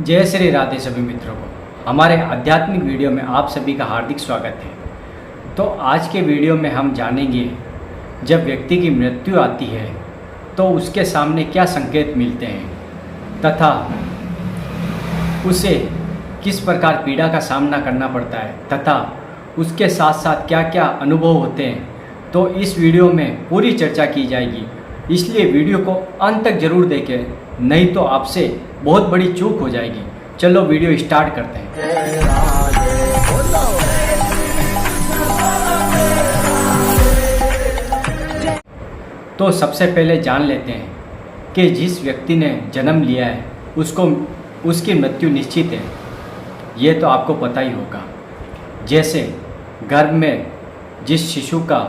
जय श्री राधे सभी मित्रों को हमारे आध्यात्मिक वीडियो में आप सभी का हार्दिक स्वागत है। तो आज के वीडियो में हम जानेंगे जब व्यक्ति की मृत्यु आती है तो उसके सामने क्या संकेत मिलते हैं तथा उसे किस प्रकार पीड़ा का सामना करना पड़ता है तथा उसके साथ साथ क्या क्या अनुभव होते हैं। तो इस वीडियो में पूरी चर्चा की जाएगी, इसलिए वीडियो को अंत तक जरूर देखें, नहीं तो आपसे बहुत बड़ी चूक हो जाएगी। चलो वीडियो स्टार्ट करते हैं। तो सबसे पहले जान लेते हैं कि जिस व्यक्ति ने जन्म लिया है उसकी मृत्यु निश्चित है, ये तो आपको पता ही होगा। जैसे गर्भ में जिस शिशु का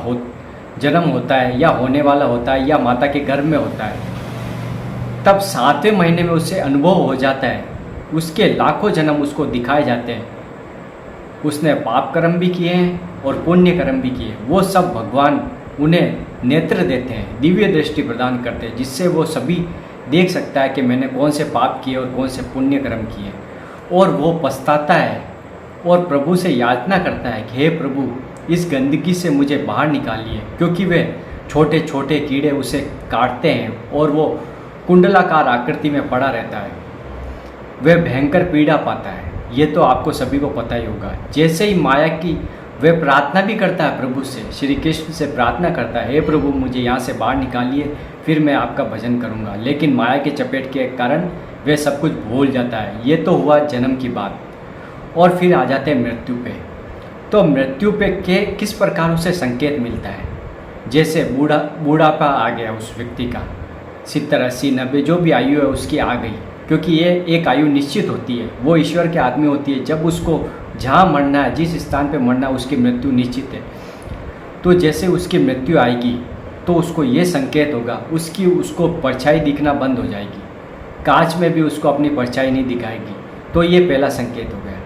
जन्म होता है या होने वाला होता है या माता के गर्भ में होता है, तब 7वें महीने में उसे अनुभव हो जाता है, उसके लाखों जन्म उसको दिखाए जाते हैं। उसने पाप कर्म भी किए हैं और पुण्य कर्म भी किए, वो सब भगवान उन्हें नेत्र देते हैं, दिव्य दृष्टि प्रदान करते हैं, जिससे वो सभी देख सकता है कि मैंने कौन से पाप किए और कौन से पुण्य कर्म किए। और वो पछताता है और प्रभु से याचना करता है कि हे प्रभु, इस गंदगी से मुझे बाहर निकालिए, क्योंकि वे छोटे छोटे कीड़े उसे काटते हैं और वो कुंडलाकार आकृति में पड़ा रहता है। वह भयंकर पीड़ा पाता है, ये तो आपको सभी को पता ही होगा। जैसे ही माया की वह प्रार्थना भी करता है प्रभु से, श्री कृष्ण से प्रार्थना करता है, हे प्रभु मुझे यहाँ से बाहर निकालिए, फिर मैं आपका भजन करूँगा। लेकिन माया के चपेट के कारण वह सब कुछ भूल जाता है। ये तो हुआ जन्म की बात। और फिर आ जाते हैं मृत्यु पे। तो मृत्यु पे किस प्रकार उसे संकेत मिलता है। जैसे बूढ़ापा आ गया उस व्यक्ति का, 70, 80, 90 जो भी आयु है उसकी आ गई, क्योंकि ये एक आयु निश्चित होती है, वो ईश्वर के आदमी होती है। जब उसको जहाँ मरना है, जिस स्थान पे मरना है, उसकी मृत्यु निश्चित है। तो जैसे उसकी मृत्यु आएगी तो उसको ये संकेत होगा, उसको परछाई दिखना बंद हो जाएगी, कांच में भी उसको अपनी परछाई नहीं दिखाएगी। तो ये पहला संकेत हो गया।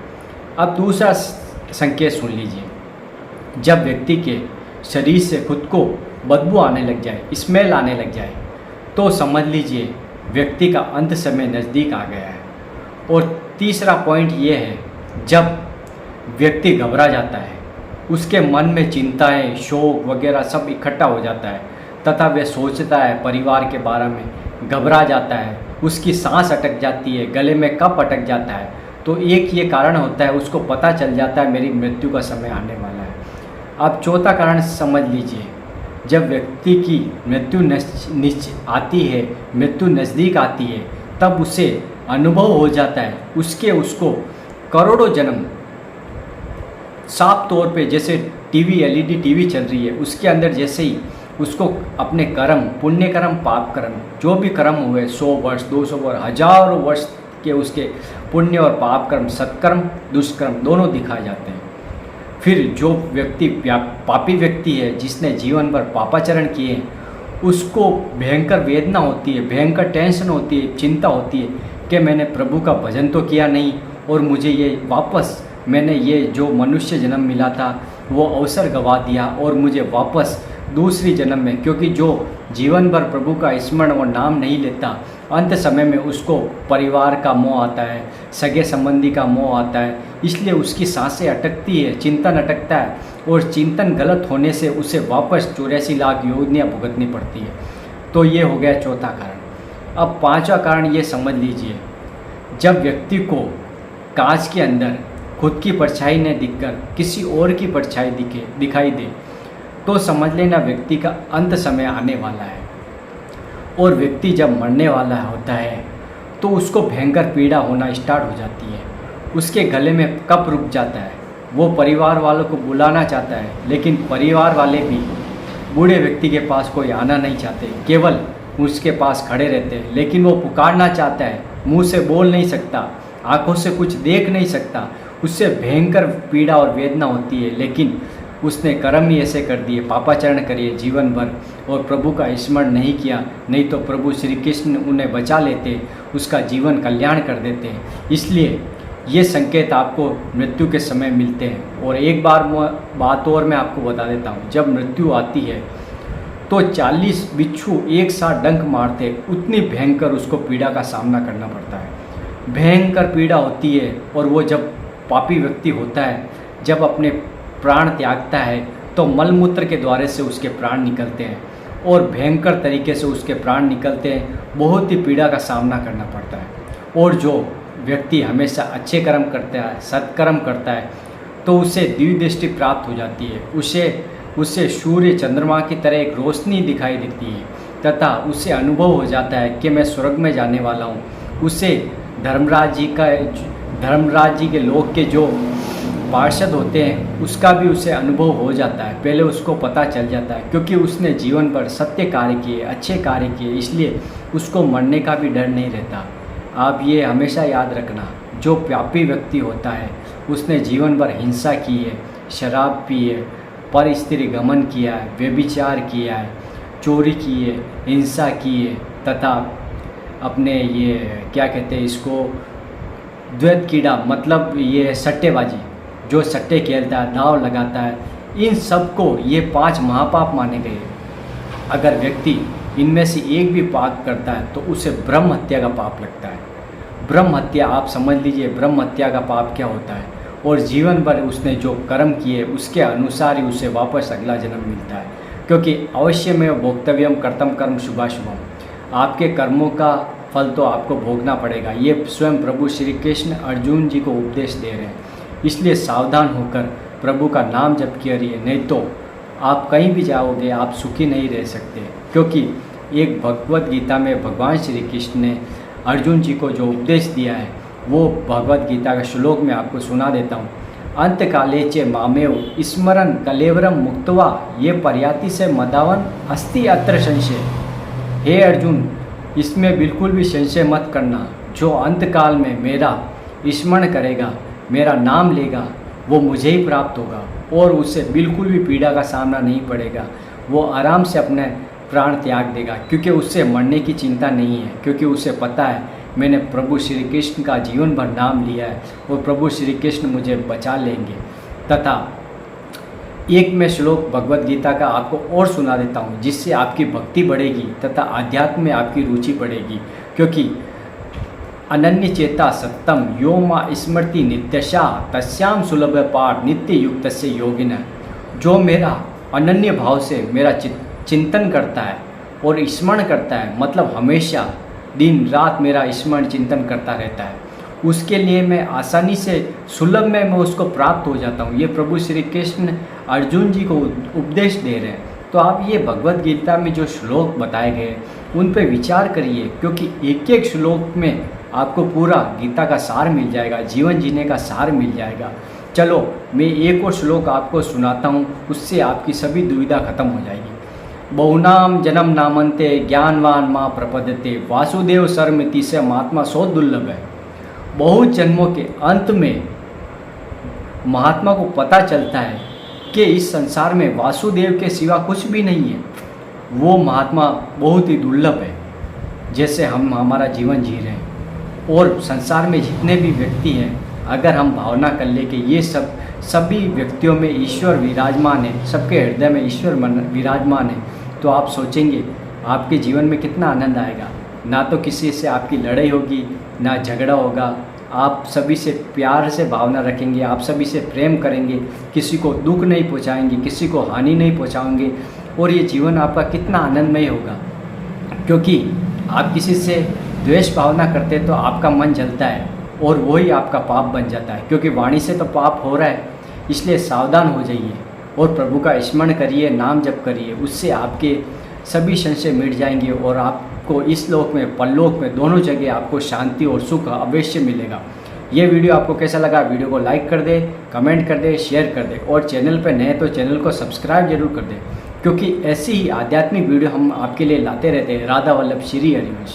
अब दूसरा संकेत सुन लीजिए। जब व्यक्ति के शरीर से खुद को बदबू आने लग जाए, स्मेल आने लग जाए, तो समझ लीजिए व्यक्ति का अंत समय नज़दीक आ गया है। और तीसरा पॉइंट ये है, जब व्यक्ति घबरा जाता है, उसके मन में चिंताएं, शोक वगैरह सब इकट्ठा हो जाता है तथा वह सोचता है परिवार के बारे में, घबरा जाता है, उसकी सांस अटक जाती है, गले में कफ अटक जाता है, तो एक ये कारण होता है, उसको पता चल जाता है मेरी मृत्यु का समय आने वाला है। अब चौथा कारण समझ लीजिए, जब व्यक्ति की मृत्यु आती है, मृत्यु नज़दीक आती है, तब उसे अनुभव हो जाता है उसको करोड़ों जन्म साफ तौर पे, जैसे टीवी एलईडी टीवी चल रही है, उसके अंदर जैसे ही उसको अपने कर्म, पुण्य कर्म, पाप कर्म, जो भी कर्म हुए, 100 वर्ष, 200 वर्ष, हजारों वर्ष के उसके पुण्य और पाप कर्म, सत्कर्म, दुष्कर्म दोनों दिखाए जाते हैं। फिर जो व्यक्ति पापी व्यक्ति है, जिसने जीवन भर पापाचरण किए हैं, उसको भयंकर वेदना होती है, भयंकर टेंशन होती है, चिंता होती है कि मैंने प्रभु का भजन तो किया नहीं और मुझे ये वापस, मैंने ये जो मनुष्य जन्म मिला था वो अवसर गंवा दिया और मुझे वापस दूसरी जन्म में, क्योंकि जो जीवन भर प्रभु का स्मरण और नाम नहीं लेता, अंत समय में उसको परिवार का मोह आता है, सगे संबंधी का मोह आता है, इसलिए उसकी सांसें अटकती है, चिंतन अटकता है और चिंतन गलत होने से उसे वापस 84 लाख योनियाँ भुगतनी पड़ती है। तो ये हो गया चौथा कारण। अब पांचवा कारण ये समझ लीजिए, जब व्यक्ति को कांच के अंदर खुद की परछाई न दिखकर किसी और की परछाई दिखाई दे, तो समझ लेना व्यक्ति का अंत समय आने वाला है। और व्यक्ति जब मरने वाला होता है तो उसको भयंकर पीड़ा होना स्टार्ट हो जाती है, उसके गले में कफ रुक जाता है, वो परिवार वालों को बुलाना चाहता है, लेकिन परिवार वाले भी बूढ़े व्यक्ति के पास कोई आना नहीं चाहते, केवल उसके पास खड़े रहते हैं। लेकिन वो पुकारना चाहता है, मुंह से बोल नहीं सकता, आंखों से कुछ देख नहीं सकता, उससे भयंकर पीड़ा और वेदना होती है। लेकिन उसने कर्म ही ऐसे कर दिए, पापाचरण करिए जीवन भर और प्रभु का स्मरण नहीं किया, नहीं तो प्रभु श्री कृष्ण उन्हें बचा लेते, उसका जीवन कल्याण कर देते। इसलिए ये संकेत आपको मृत्यु के समय मिलते हैं। और एक बात और मैं आपको बता देता हूँ, जब मृत्यु आती है तो 40 बिच्छू एक साथ डंक मारते, उतनी भयंकर उसको पीड़ा का सामना करना पड़ता है। भयंकर पीड़ा होती है। और वो जब पापी व्यक्ति होता है, जब अपने प्राण त्यागता है, तो मलमूत्र के द्वारे से उसके प्राण निकलते हैं और भयंकर तरीके से उसके प्राण निकलते हैं। बहुत ही पीड़ा का सामना करना पड़ता है। और जो व्यक्ति हमेशा अच्छे कर्म करता है, सत्कर्म करता है, तो उसे दिव्य दृष्टि प्राप्त हो जाती है। उसे सूर्य चंद्रमा की तरह एक रोशनी दिखाई देती है तथा उसे अनुभव हो जाता है कि मैं स्वर्ग में जाने वाला हूँ। उसे धर्मराज जी के लोक के जो पार्षद होते हैं उसका भी उसे अनुभव हो जाता है। पहले उसको पता चल जाता है, क्योंकि उसने जीवन भर सत्य कार्य किए, अच्छे कार्य किए, इसलिए उसको मरने का भी डर नहीं रहता। आप ये हमेशा याद रखना, जो पापी व्यक्ति होता है उसने जीवन भर हिंसा की है, शराब पी है, पर स्त्री गमन किया है, व्यभिचार किया है, चोरी की है, हिंसा की है, तथा अपने ये क्या कहते हैं इसको, द्वैत कीड़ा, मतलब ये सट्टेबाजी, जो सट्टे खेलता है, दांव लगाता है, इन सब को ये 5 महापाप माने गए। अगर व्यक्ति इनमें से एक भी पाप करता है तो उसे ब्रह्म हत्या का पाप लगता है। ब्रह्म हत्या, आप समझ लीजिए ब्रह्म हत्या का पाप क्या होता है। और जीवन भर उसने जो कर्म किए उसके अनुसार ही उसे वापस अगला जन्म मिलता है, क्योंकि अवश्य में भोक्तव्यम कर्तम कर्म शुभाशुभम, आपके कर्मों का फल तो आपको भोगना पड़ेगा। ये स्वयं प्रभु श्री कृष्ण अर्जुन जी को उपदेश दे रहे हैं। इसलिए सावधान होकर प्रभु का नाम जप करिए, नहीं तो आप कहीं भी जाओगे आप सुखी नहीं रह सकते। क्योंकि एक भगवत गीता में भगवान श्री कृष्ण ने अर्जुन जी को जो उपदेश दिया है वो भगवत गीता का श्लोक में आपको सुना देता हूँ। अंत काले चे मामेव स्मरण कलेवरम मुक्तवा ये पर्याति से मदावन अस्ति अत्र संशय। हे अर्जुन, इसमें बिल्कुल भी संशय मत करना। जो अंत काल में मेरा स्मरण करेगा, मेरा नाम लेगा, वो मुझे ही प्राप्त होगा और उससे बिल्कुल भी पीड़ा का सामना नहीं पड़ेगा। वो आराम से अपने प्राण त्याग देगा, क्योंकि उससे मरने की चिंता नहीं है, क्योंकि उसे पता है मैंने प्रभु श्री कृष्ण का जीवन भर नाम लिया है और प्रभु श्री कृष्ण मुझे बचा लेंगे। तथा एक मैं श्लोक भगवत गीता का आपको और सुना देता हूँ, जिससे आपकी भक्ति बढ़ेगी तथा आध्यात्म में आपकी रुचि बढ़ेगी। क्योंकि अनन्य चेता सत्तम यो मा स्मृति नित्यशा तस्याम सुलभ पाठ नित्य युक्त से योगिन। जो मेरा अनन्य भाव से मेरा चिंतन करता है और स्मरण करता है, मतलब हमेशा दिन रात मेरा स्मरण चिंतन करता रहता है, उसके लिए मैं आसानी से सुलभ में मैं उसको प्राप्त हो जाता हूँ। ये प्रभु श्री कृष्ण अर्जुन जी को उपदेश दे रहे हैं। तो आप ये भगवत गीता में जो श्लोक बताए गए उन पे विचार करिए, क्योंकि एक एक श्लोक में आपको पूरा गीता का सार मिल जाएगा, जीवन जीने का सार मिल जाएगा। चलो मैं एक और श्लोक आपको सुनाता हूँ, उससे आपकी सभी दुविधा खत्म हो जाएगी। बहुनाम जन्म नामंते ज्ञानवान माँ प्रपद्यते वासुदेव सर्वमिति से महात्मा सो दुर्लभ है। बहुत जन्मों के अंत में महात्मा को पता चलता है कि इस संसार में वासुदेव के सिवा कुछ भी नहीं है। वो महात्मा बहुत ही दुर्लभ है, जैसे हम हमारा जीवन जी रहे हैं। और संसार में जितने भी व्यक्ति हैं, अगर हम भावना कर ले कि ये सभी व्यक्तियों में ईश्वर विराजमान है, सबके हृदय में ईश्वर विराजमान है, तो आप सोचेंगे आपके जीवन में कितना आनंद आएगा। ना तो किसी से आपकी लड़ाई होगी, ना झगड़ा होगा, आप सभी से प्यार से भावना रखेंगे, आप सभी से प्रेम करेंगे, किसी को दुख नहीं पहुंचाएंगे, किसी को हानि नहीं पहुंचाएंगे, और ये जीवन आपका कितना आनंदमय होगा। क्योंकि आप किसी से द्वेष भावना करते तो आपका मन जलता है और वही आपका पाप बन जाता है, क्योंकि वाणी से तो पाप हो रहा है। इसलिए सावधान हो जाइए और प्रभु का स्मरण करिए, नाम जप करिए, उससे आपके सभी संशय मिट जाएंगे और आपको इस लोक में परलोक में दोनों जगह आपको शांति और सुख अवश्य मिलेगा। ये वीडियो आपको कैसा लगा? वीडियो को लाइक कर दे, कमेंट कर दे, शेयर कर दे, और चैनल पर नए तो चैनल को सब्सक्राइब जरूर कर दे, क्योंकि ऐसी ही आध्यात्मिक वीडियो हम आपके लिए लाते रहते हैं। राधा वल्लभ श्री हरिवंश।